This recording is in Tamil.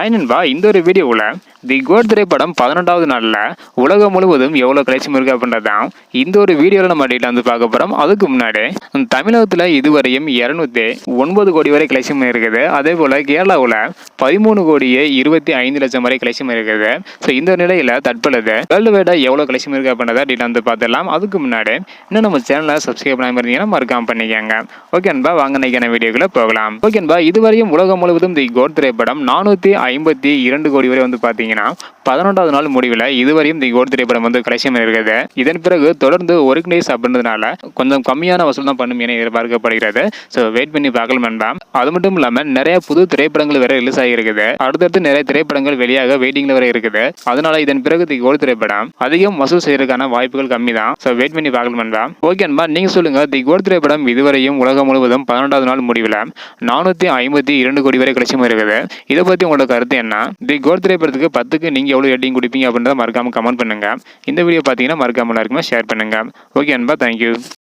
ஹாய் நண்பா, இந்த ஒரு வீடியோவில் தி கோட் திரைப்படம் 11வது நாளில் உலகம் முழுவதும் எவ்வளோ கலெக்ஷன் இருக்குது அப்படின்றது தான் இந்த ஒரு வீடியோவில் நம்ம டீட்டெயில் வந்து பார்க்க போகிறோம். அதுக்கு முன்னாடி தமிழகத்தில் இதுவரையும் 209 கோடி வரை கலெக்ஷன் இருக்குது. அதே போல் கேரளாவில் 13 கோடியே 25 லட்சம் வரை கலெக்ஷன் இருக்குது. ஸோ இந்த நிலையில் தற்பொழுது வேர்ல்டு வைடாக எவ்வளோ கலெக்ஷன் இருக்குது அப்படின்றத டீட்டெயில் வந்து பார்த்துடலாம். அதுக்கு முன்னாடி இன்னும் நம்ம சேனலை சப்ஸ்கிரைப் பண்ணாமல் இருந்தீங்கன்னா மறக்காம பண்ணிக்கோங்க. ஓகே நண்பா, வாங்க இன்னைக்கான வீடியோக்குள்ள போகலாம். ஓகே நண்பா, இதுவரையும் உலகம் முழுவதும் தி கோட் திரைப்படம் 452 கோடி வரை வந்து பார்த்தீங்கன்னா 11வது நாள் முடிவில் இதுவரையும் தி கோட் திரைப்படம் வந்து கலெக்ஷன் இருக்குது. இதன் பிறகு தொடர்ந்து ஒர்க் டேஸ் அப்படின்றதுனால கொஞ்சம் கம்மியான வசூல் தான் பண்ணும் என எதிர்பார்க்கப்படுகிறது. ஸோ வெயிட் பண்ணி பார்க்கலாம் வேண்டாம். அது மட்டும் இல்லாமல் நிறைய புது திரைப்படங்கள் வேற ரிலீஸ் ஆகியிருக்குது. அடுத்தடுத்து நிறைய திரைப்படங்கள் வெளியாக வெயிட்டிங்ல வரை இருக்குது. அதனால இதன் பிறகு தி கோட் திரைப்படம் அதிகம் வசூல் செய்யறதுக்கான வாய்ப்புகள் கம்மி தான். ஸோ வெயிட் பண்ணி பார்க்கலாம் வேண்டாம். ஓகே அன்பா, நீங்க சொல்லுங்க, தி கோட் திரைப்படம் இதுவரையும் உலகம் முழுவதும் 11வது நாள் முடிவில் 452 கோடி வரை கலெக்ஷன் இருக்குது. இதை பத்தி உங்களோட கருத்து என்ன? தி கோட் திரைப்படத்துக்கு 10க்கு நீங்க எவ்வளவு ரேட்டிங் கொடுப்பீங்க அப்படின்றத மறக்காம கமெண்ட் பண்ணுங்க. இந்த வீடியோ பார்த்தீங்கன்னா மறக்காம எல்லாருக்குமே ஷேர் பண்ணுங்க. ஓகே அன்பா, தேங்க்யூ.